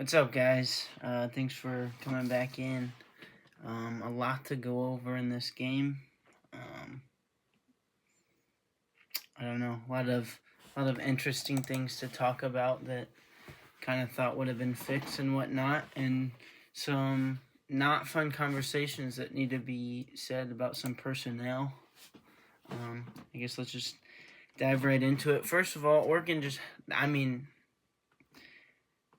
What's up, guys? Thanks for coming back in. A lot to go over in this game. Um, I don't know, a lot of interesting things to talk about that kind of thought would have been fixed and whatnot, and some not fun conversations that need to be said about some personnel. I guess let's just dive right into it. First of all, Oregon I mean,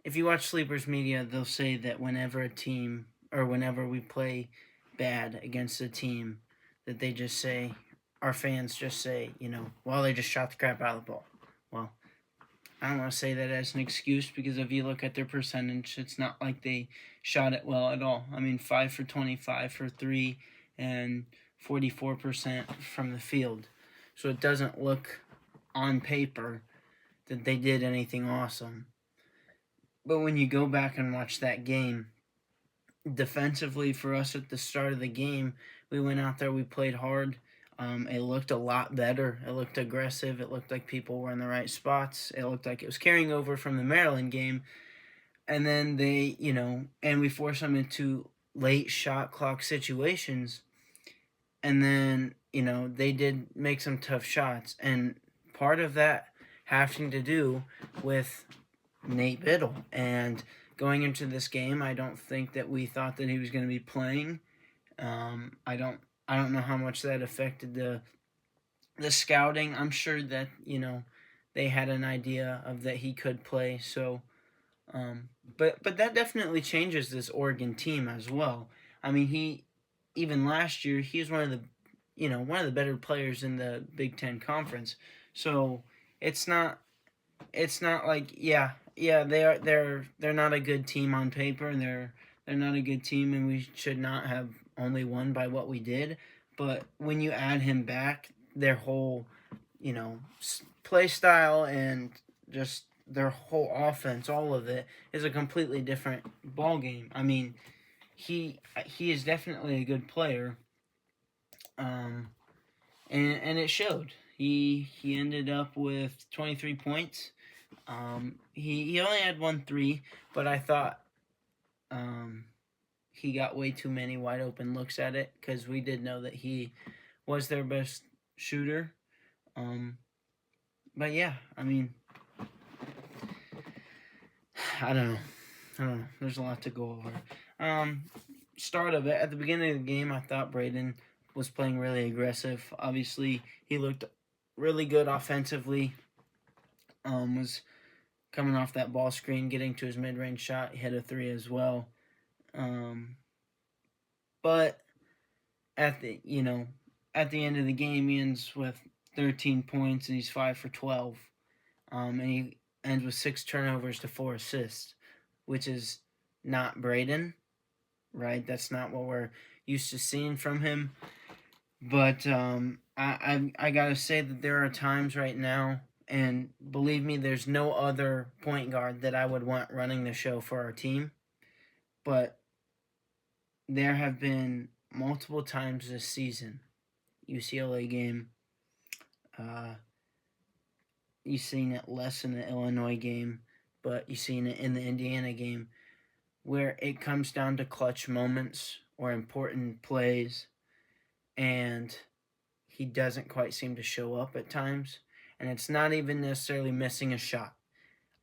if you watch Sleepers Media, they'll say that whenever a team or whenever we play bad against a team, that they just say, our fans just say, well, they just shot the crap out of the ball. Well, I don't want to say that as an excuse because if you look at their percentage, it's not like they shot it well at all. I mean, 5 for 25 for 3 and 44% from the field. So it doesn't look on paper that they did anything awesome. But when you go back and watch that game, defensively for us at the start of the game, we went out there, we played hard. It looked a lot better. It looked aggressive. It looked like people were in the right spots. It looked like it was carrying over from the Maryland game. And then and we forced them into late shot clock situations. And then, they did make some tough shots. And part of that having to do with Nate Biddle. And going into this game, I don't think that we thought that he was going to be playing. I don't know how much that affected the scouting. I'm sure that they had an idea of that he could play. So, but that definitely changes this Oregon team as well. I mean, he even last year he was one of the better players in the Big Ten conference. So it's not like they're not a good team on paper, and they're not a good team, and we should not have only won by what we did. But when you add him back, their whole play style and just their whole offense, all of it is a completely different ball game. I mean, he is definitely a good player, um, and it showed. He ended up with 23 points. He only had 1 3, but I thought he got way too many wide open looks at it because we did know that he was their best shooter. But yeah, I mean, I don't know. There's a lot to go over. Start of it at the beginning of the game, I thought Braden was playing really aggressive. Obviously, he looked really good offensively. Was coming off that ball screen, getting to his mid-range shot. He hit a 3 as well. But at the end of the game, he ends with 13 points and he's 5 for 12. And he ends with 6 turnovers to 4 assists, which is not Braden, right? That's not what we're used to seeing from him. But I gotta say that there are times right now, and believe me, there's no other point guard that I would want running the show for our team. But there have been multiple times this season, UCLA game, you've seen it less in the Illinois game, but you've seen it in the Indiana game, where it comes down to clutch moments or important plays, and he doesn't quite seem to show up at times. And it's not even necessarily missing a shot.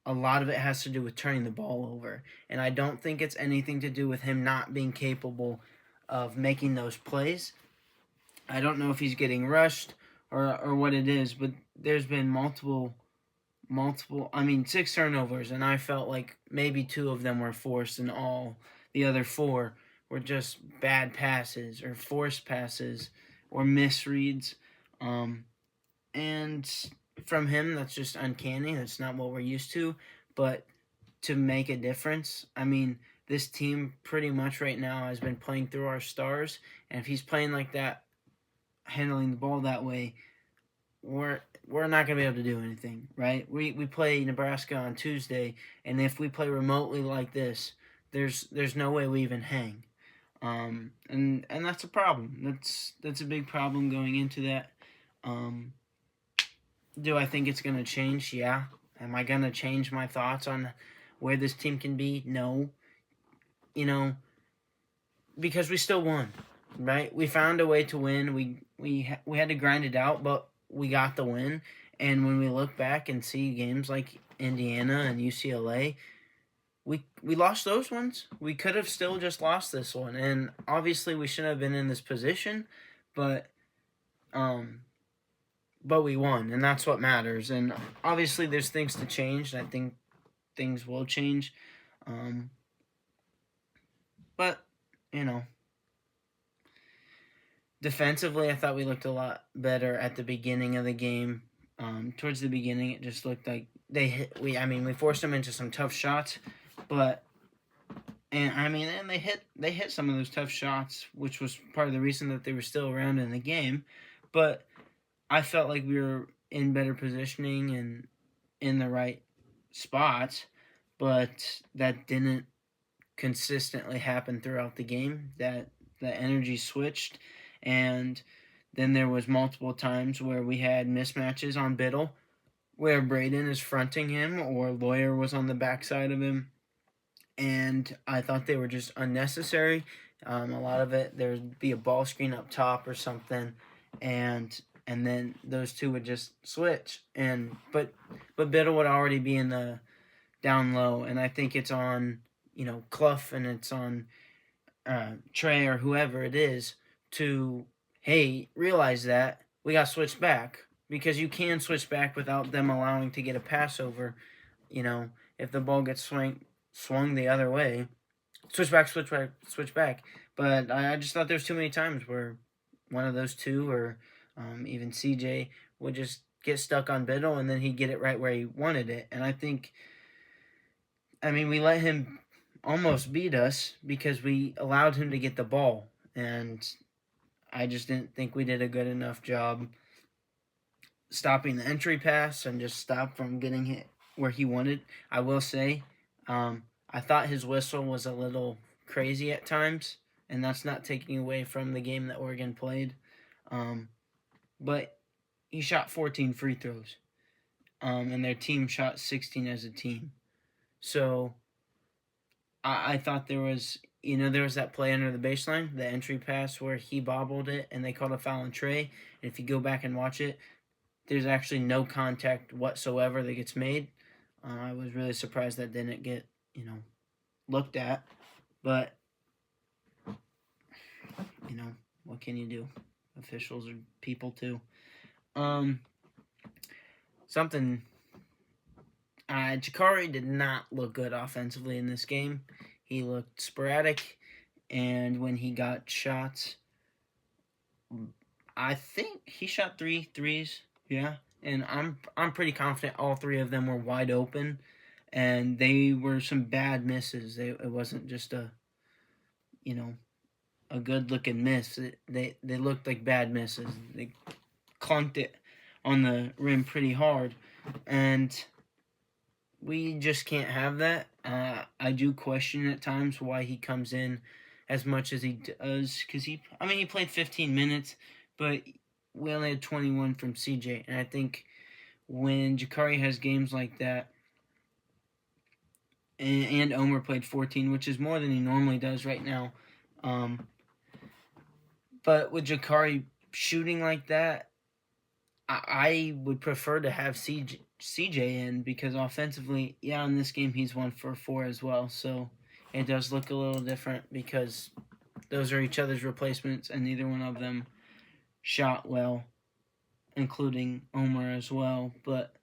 A lot of it has to do with turning the ball over. And I don't think it's anything to do with him not being capable of making those plays. I don't know if he's getting rushed or what it is, but there's been multiple, 6 turnovers, and I felt like maybe 2 of them were forced, and all the other 4 were just bad passes or forced passes or misreads. And from him, that's just uncanny. That's not what we're used to. But to make a difference, I mean, this team pretty much right now has been playing through our stars. And if he's playing like that, handling the ball that way, we're not going to be able to do anything, right? We play Nebraska on Tuesday, and if we play remotely like this, there's no way we even hang. And that's a problem. That's a big problem going into that. Do I think it's going to change? Yeah. Am I going to change my thoughts on where this team can be? No. You know, because we still won, right? We found a way to win. We had to grind it out, but we got the win. And when we look back and see games like Indiana and UCLA, we lost those ones. We could have still just lost this one, and obviously we shouldn't have been in this position, but um, but we won, and that's what matters. And obviously there's things to change, and I think things will change. Um, but you know, defensively, I thought we looked a lot better at the beginning of the game. Towards the beginning, it just looked like we forced them into some tough shots, but and they hit some of those tough shots, which was part of the reason that they were still around in the game. But I felt like we were in better positioning and in the right spots, but that didn't consistently happen throughout the game. That the energy switched, and then there was multiple times where we had mismatches on Biddle, where Braden is fronting him or Lawyer was on the backside of him, and I thought they were just unnecessary. A lot of it, there'd be a ball screen up top or something, and then those two would just switch. But Biddle would already be in the down low, and I think it's on Clough and it's on Trey or whoever it is to realize that we got switched back, because you can switch back without them allowing to get a pass over. If the ball gets swung the other way, switch back, switch back, switch back. But I just thought there's too many times where one of those two or even CJ would just get stuck on Biddle, and then he'd get it right where he wanted it. And I think, we let him almost beat us because we allowed him to get the ball, and I just didn't think we did a good enough job stopping the entry pass and just stop from getting hit where he wanted. I will say, I thought his whistle was a little crazy at times, and that's not taking away from the game that Oregon played. But he shot 14 free throws, and their team shot 16 as a team. So I thought there was that play under the baseline, the entry pass where he bobbled it, and they called a foul on Trey. And if you go back and watch it, there's actually no contact whatsoever that gets made. I was really surprised that didn't get, looked at. But, what can you do? Officials are people too. Jakari did not look good offensively in this game. He looked sporadic, and when he got shots, I think he shot 3 threes. Yeah, and I'm pretty confident all 3 of them were wide open, and they were some bad misses. It wasn't just a good looking miss. They looked like bad misses. They clunked it on the rim pretty hard, and we just can't have that. I do question at times why he comes in as much as he does, because he played 15 minutes, but we only had 21 from CJ, and I think when Jakari has games like that, and Omer played 14, which is more than he normally does right now, but with Jakari shooting like that, I would prefer to have CJ in, because offensively, in this game he's 1 for 4 as well, so it does look a little different because those are each other's replacements, and neither one of them shot well, including Omer as well. But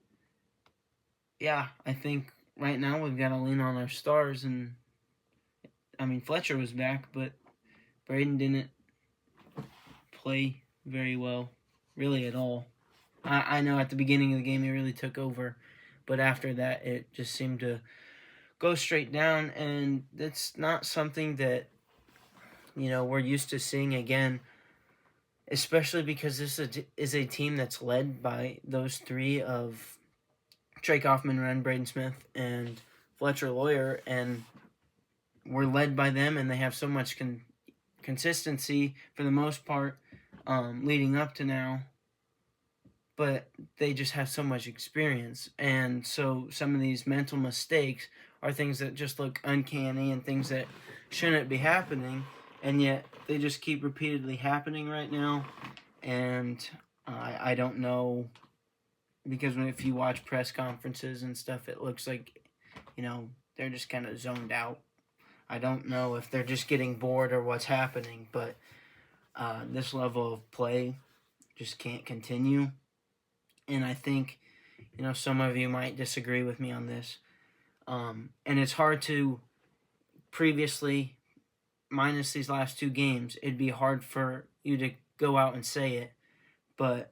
I think right now we've got to lean on our stars, and Fletcher was back, but Braden didn't play very well, really at all. I know at the beginning of the game he really took over, but after that it just seemed to go straight down, and it's not something that we're used to seeing again, especially because this is a team that's led by those 3 of Trey Kaufman, Ren Braden Smith, and Fletcher Lawyer, and we're led by them, and they have so much consistency for the most part leading up to now. but they just have so much experience. And so some of these mental mistakes are things that just look uncanny and things that shouldn't be happening, and yet they just keep repeatedly happening right now. And I don't know, because if you watch press conferences and stuff, it looks like, they're just kind of zoned out. I don't know if they're just getting bored or what's happening, but this level of play just can't continue. And I think, some of you might disagree with me on this. And it's hard to, previously, minus these last two games, it'd be hard for you to go out and say it. But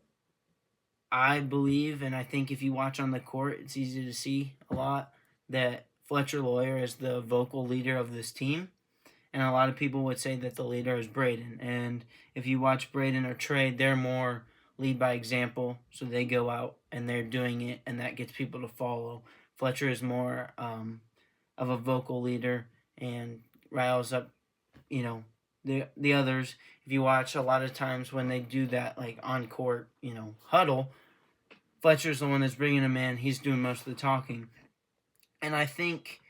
I believe, and I think if you watch on the court, it's easy to see a lot, that Fletcher Lawyer is the vocal leader of this team. And a lot of people would say that the leader is Braden. And if you watch Braden or Trey, they're more lead by example. So they go out and they're doing it, and that gets people to follow. Fletcher is more of a vocal leader and riles up, the others. If you watch a lot of times when they do that, like on court, huddle, Fletcher's the one that's bringing him in. He's doing most of the talking. And I think,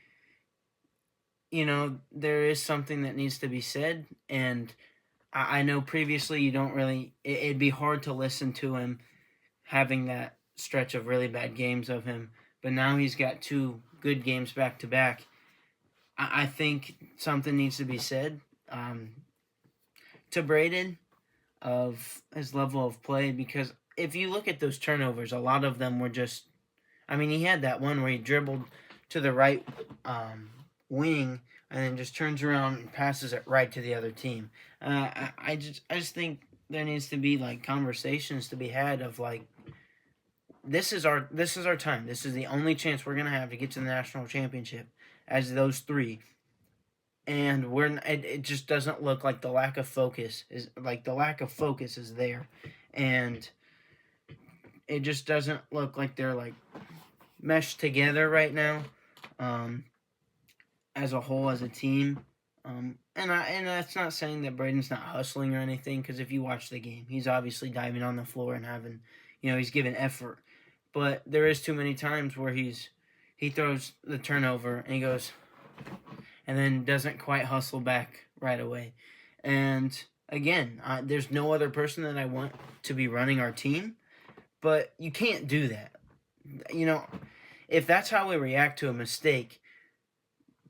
there is something that needs to be said. And I know previously you don't really, it'd be hard to listen to him having that stretch of really bad games of him. But now he's got two good games back to back. I think something needs to be said to Braden of his level of play, because if you look at those turnovers, a lot of them were just, he had that one where he dribbled to the right wing and then just turns around and passes it right to the other team. I just think there needs to be like conversations to be had of like, this is our time. This is the only chance we're gonna have to get to the national championship as those three. And it just doesn't look like the lack of focus is there, and it just doesn't look like they're like meshed together right now, as a whole, as a team. And that's not saying that Braden's not hustling or anything, because if you watch the game, he's obviously diving on the floor and having, he's giving effort. But there is too many times where he throws the turnover and he goes, and then doesn't quite hustle back right away. And again, there's no other person that I want to be running our team, but you can't do that. If that's how we react to a mistake,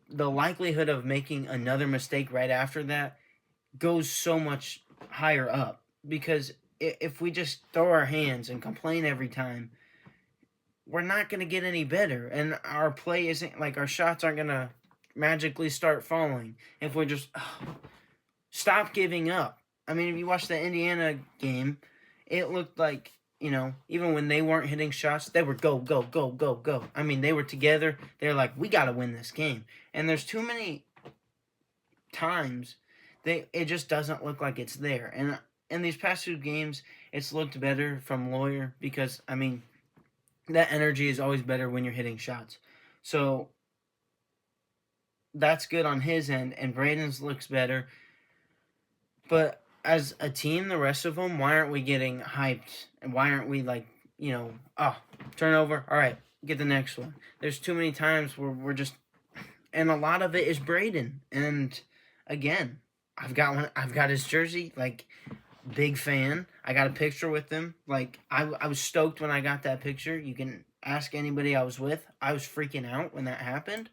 the likelihood of making another mistake right after that goes so much higher up. Because if we just throw our hands and complain every time, we're not going to get any better. And our play isn't, like, our shots aren't going to magically start falling if we're just stop giving up. If you watch the Indiana game, it looked like, even when they weren't hitting shots, they were go, go, go, go, go. They were together. They're like, we got to win this game. And there's too many times it just doesn't look like it's there. And in these past two games, it's looked better from Lawyer, because, that energy is always better when you're hitting shots. So that's good on his end, and Braden's looks better. But as a team, the rest of them, why aren't we getting hyped? And why aren't we like, turnover, all right, get the next one. There's too many times where we're just, and a lot of it is Braden. And again, I've got his jersey, like, big fan. I got a picture with him. Like, I was stoked when I got that picture. You can ask anybody I was with. I was freaking out when that happened.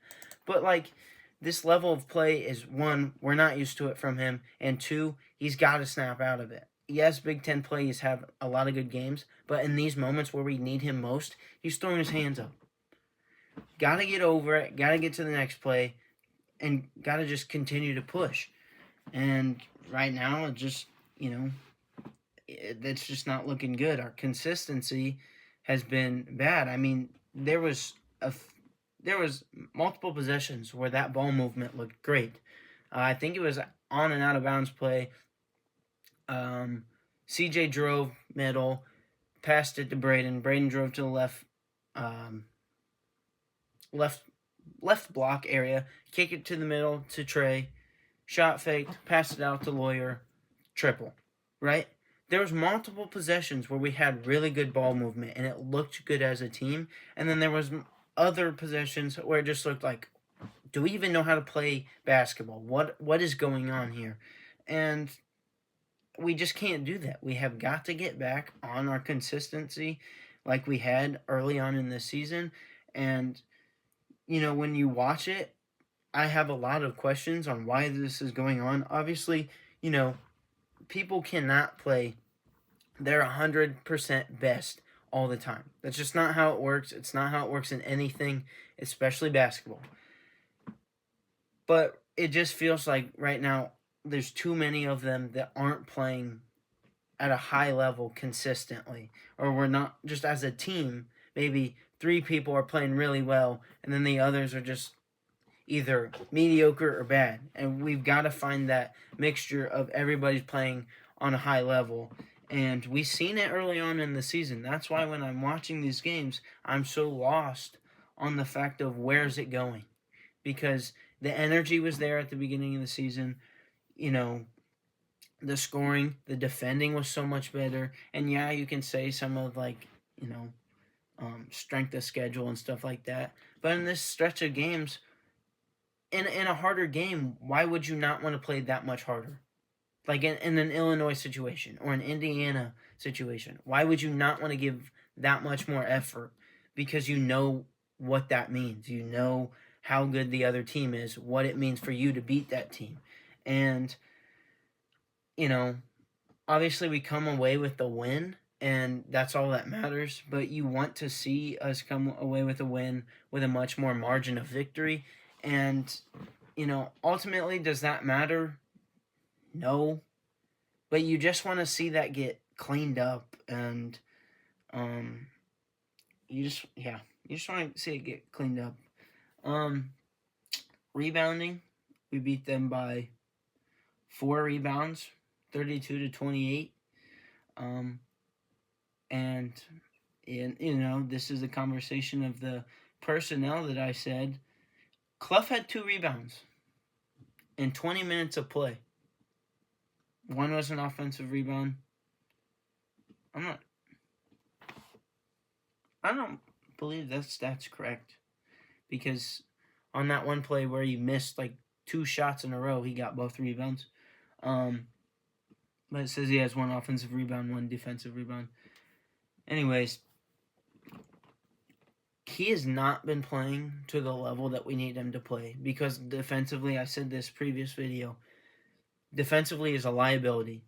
But, like, this level of play is, one, we're not used to it from him, and two, he's got to snap out of it. Yes, Big Ten plays have a lot of good games, but in these moments where we need him most, he's throwing his hands up. Got to get over it, got to get to the next play, and got to just continue to push. And right now, it just, it's just not looking good. Our consistency has been bad. There was multiple possessions where that ball movement looked great. I think it was on and out of bounds play. CJ drove middle, passed it to Braden. Braden drove to the left block area, kick it to the middle to Trey, shot faked, passed it out to Lawyer, triple, right? there was multiple possessions where we had really good ball movement and it looked good as a team, and then there was other possessions where it just looked like, do we even know how to play basketball? What is going on here? And we just can't do that. We have got to get back on our consistency like we had early on in the season. And when you watch it, I have a lot of questions on why this is going on. Obviously, people cannot play their 100% best all the time. That's just not how it works. It's not how it works in anything, especially basketball. But it just feels like right now there's too many of them that aren't playing at a high level consistently. Or we're not, just as a team, maybe 3 people are playing really well and then the others are just either mediocre or bad. And we've got to find that mixture of everybody's playing on a high level. And we've seen it early on in the season. That's why when I'm watching these games, I'm so lost on the fact of where's it going. Because the energy was there at the beginning of the season. The scoring, the defending was so much better. And yeah, you can say some of strength of schedule and stuff like that. But in this stretch of games, in a harder game, why would you not want to play that much harder? Like in an Illinois situation or an Indiana situation, why would you not want to give that much more effort? Because you know what that means. You know how good the other team is, what it means for you to beat that team. And, obviously we come away with the win, and that's all that matters. But you want to see us come away with a win with a much more margin of victory. And, ultimately, does that matter? No. But you just want to see that get cleaned up, and you just want to see it get cleaned up. Rebounding, we beat them by 4 rebounds, 32-28. And this is a conversation of the personnel that I said. Clough had 2 rebounds in 20 minutes of play. One was an offensive rebound. I don't believe that's correct, because on that one play where he missed like 2 shots in a row, he got both rebounds. But it says he has 1 offensive rebound, 1 defensive rebound. Anyways, he has not been playing to the level that we need him to play, because defensively, I said this previous video, defensively is a liability.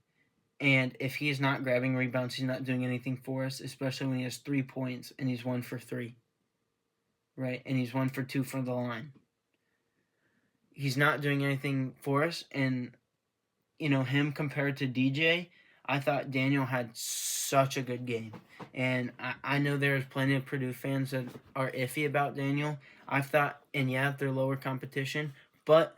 And if he's not grabbing rebounds, he's not doing anything for us, especially when he has 3 points and he's 1 for 3. Right? And he's 1 for 2 from the line. He's not doing anything for us. And, him compared to DJ, I thought Daniel had such a good game. And I know there's plenty of Purdue fans that are iffy about Daniel. I thought, and yeah, they're lower competition, but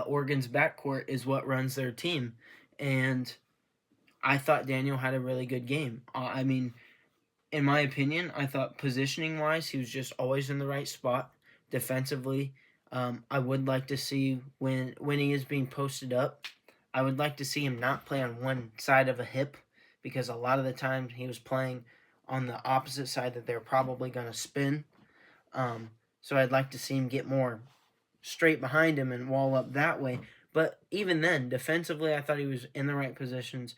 Oregon's backcourt is what runs their team. And I thought Daniel had a really good game. In my opinion, I thought positioning-wise, he was just always in the right spot. Defensively, I would like to see when he is being posted up, I would like to see him not play on one side of a hip, because a lot of the time he was playing on the opposite side that they're probably going to spin. So I'd like to see him get more straight behind him and wall up that way. But even then, defensively, I thought he was in the right positions.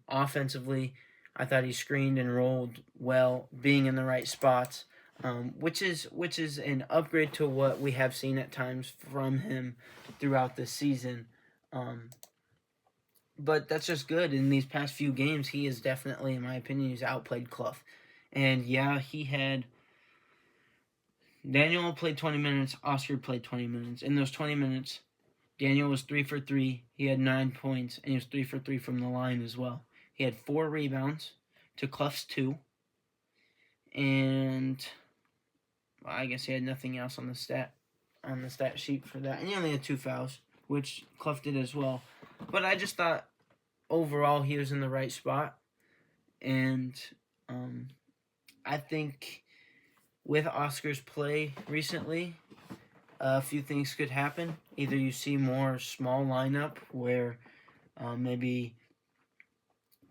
Offensively, I thought he screened and rolled well, being in the right spots, which is an upgrade to what we have seen at times from him throughout the season. But that's just good. In these past few games, he is definitely, in my opinion, he's outplayed Clough. And yeah, Daniel played 20 minutes, Oscar played 20 minutes. In those 20 minutes, Daniel was 3 for 3. He had 9 points, and he was 3 for 3 from the line as well. He had 4 rebounds to Clough's 2. And I guess he had nothing else on the stat sheet for that. And he only had 2 fouls, which Clough did as well. But I just thought overall he was in the right spot. And I think with Oscar's play recently, a few things could happen. Either you see more small lineup where Maybe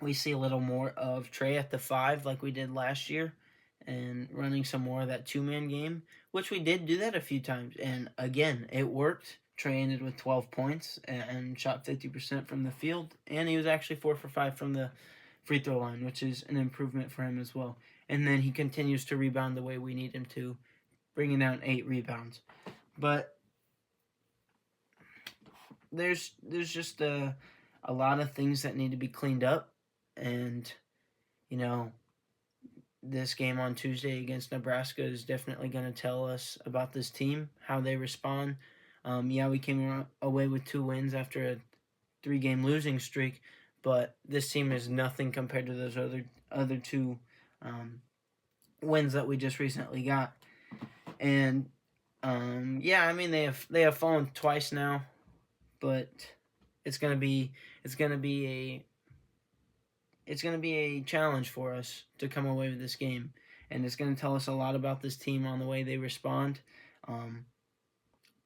we see a little more of Trey at the 5 like we did last year and running some more of that 2-man game, which we did do that a few times. And again, it worked. Trey ended with 12 points and shot 50% from the field. And he was actually 4 for 5 from the free throw line, which is an improvement for him as well. And then he continues to rebound the way we need him to, bringing down 8 rebounds. But there's just a lot of things that need to be cleaned up. And, you know, this game on Tuesday against Nebraska is definitely going to tell us about this team, how they respond. Yeah, we came away with 2 wins after a 3-game losing streak, but this team is nothing compared to those other 2 wins that we just recently got. And yeah, I mean they have fallen twice now, but it's gonna be a challenge for us to come away with this game, and it's going to tell us a lot about this team on the way they respond.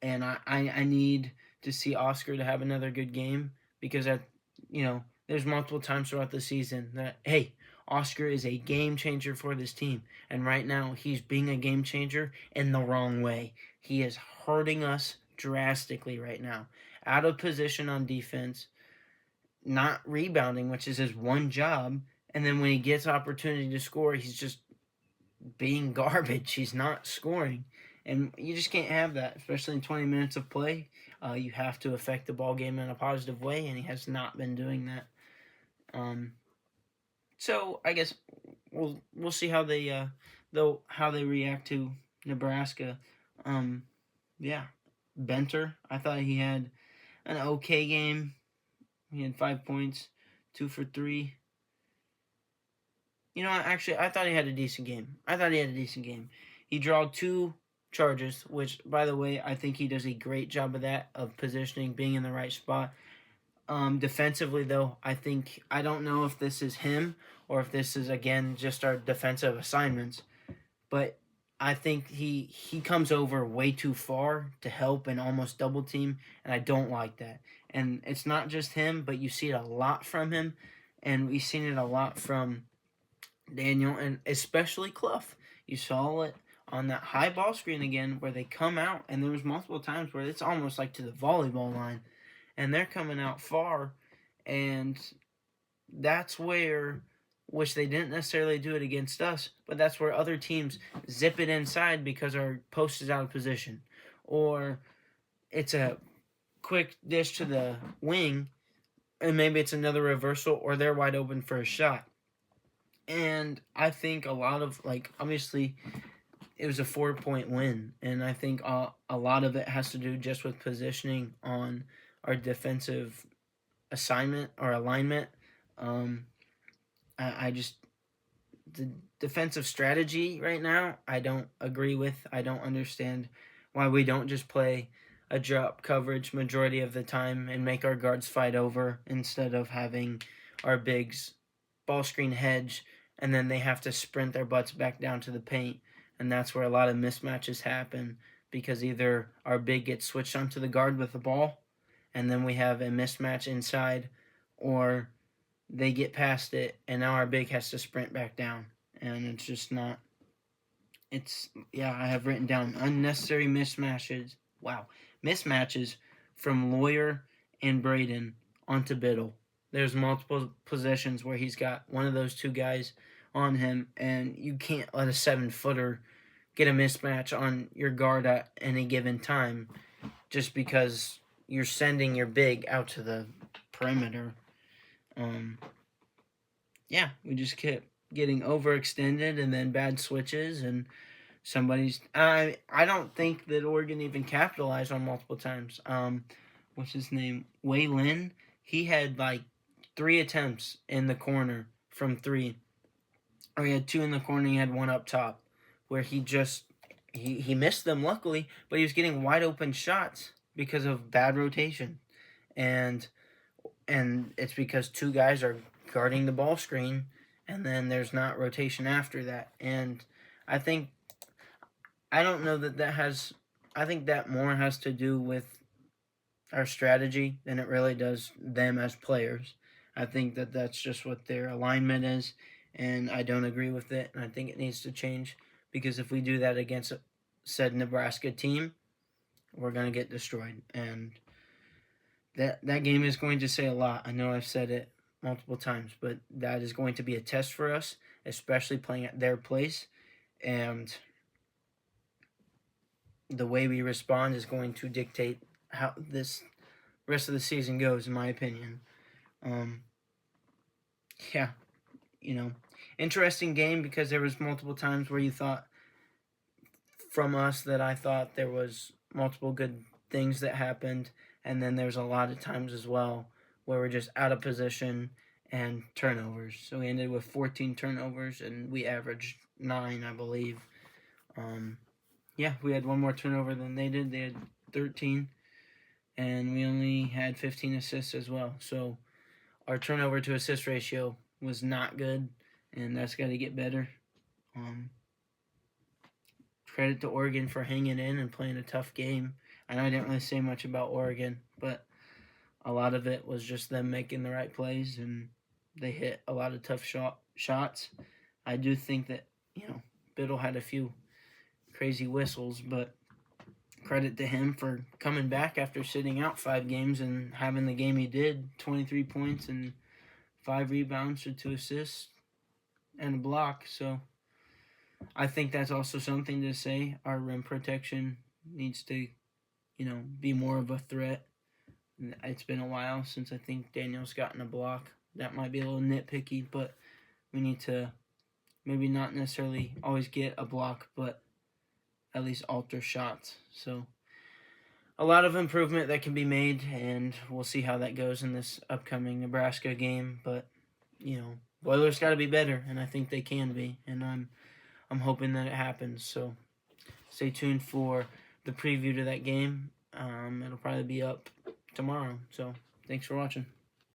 And I need to see Oscar to have another good game because there's multiple times throughout the season that, hey, Oscar is a game changer for this team, and right now he's being a game changer in the wrong way. He is hurting us drastically right now, out of position on defense, not rebounding, which is his one job, and then when he gets opportunity to score, he's just being garbage. He's not scoring, and you just can't have that, especially in 20 minutes of play. You have to affect the ball game in a positive way, and he has not been doing that. So I guess we'll see how they react to Nebraska. Yeah, Benter, I thought he had an okay game. He had 5 points, 2 for 3. You know what? Actually, I thought he had a decent game. He drawed 2 charges, which, by the way, I think he does a great job of that, of positioning, being in the right spot. Defensively, though, I don't know if this is him or if this is, again, just our defensive assignments, but I think he comes over way too far to help and almost double team, and I don't like that. And it's not just him, but you see it a lot from him, and we've seen it a lot from Daniel, and especially Clough. You saw it on that high ball screen again where they come out, and there was multiple times where it's almost like to the volleyball line, and they're coming out far, and that's where, which they didn't necessarily do it against us, but that's where other teams zip it inside because our post is out of position, or it's a quick dish to the wing, and maybe it's another reversal, or they're wide open for a shot. And I think a lot of, obviously, it was a 4-point win, and I think a lot of it has to do just with positioning on our defensive assignment or alignment. I just, the defensive strategy right now, I don't agree with. I don't understand why we don't just play a drop coverage majority of the time and make our guards fight over instead of having our bigs ball screen hedge, and then they have to sprint their butts back down to the paint, and that's where a lot of mismatches happen because either our big gets switched onto the guard with the ball, and then we have a mismatch inside, or they get past it, and now our big has to sprint back down, and it's just not. I have written down unnecessary mismatches. Wow, mismatches from Lawyer and Braden onto Biddle. There's multiple possessions where he's got one of those 2 guys on him, and you can't let a 7-footer get a mismatch on your guard at any given time just because you're sending your big out to the perimeter. We just kept getting overextended and then bad switches, and I don't think that Oregon even capitalized on multiple times. What's his name? Wei Lin. He had 3 attempts in the corner from 3. Or he had 2 in the corner, he had 1 up top, where he missed them, luckily, but he was getting wide open shots because of bad rotation. And it's because 2 guys are guarding the ball screen, and then there's not rotation after that. And I think that more has to do with our strategy than it really does them as players. I think that that's just what their alignment is, and I don't agree with it, and I think it needs to change because if we do that against said Nebraska team, we're going to get destroyed. And that game is going to say a lot. I know I've said it multiple times, but that is going to be a test for us, especially playing at their place. And the way we respond is going to dictate how this rest of the season goes, in my opinion. Um, yeah, interesting game because there was multiple times where you thought from us that I thought there was multiple good things that happened, and then there's a lot of times as well where we're just out of position and turnovers. So we ended with 14 turnovers, and we averaged 9, I believe. We had one more turnover than they did. They had 13, and we only had 15 assists as well. So our turnover to assist ratio was not good, and that's got to get better. Credit to Oregon for hanging in and playing a tough game. I know I didn't really say much about Oregon, but a lot of it was just them making the right plays, and they hit a lot of tough shots. I do think that, Biddle had a few crazy whistles, but credit to him for coming back after sitting out 5 games and having the game he did, 23 points and 5 rebounds or 2 assists and a block. So I think that's also something to say. Our rim protection needs to, be more of a threat. It's been a while since I think Daniel's gotten a block. That might be a little nitpicky, but we need to maybe not necessarily always get a block, but at least alter shots. So a lot of improvement that can be made, and we'll see how that goes in this upcoming Nebraska game. But, Boilers got to be better, and I think they can be, and I'm hoping that it happens. So stay tuned for the preview to that game. It'll probably be up tomorrow. So thanks for watching.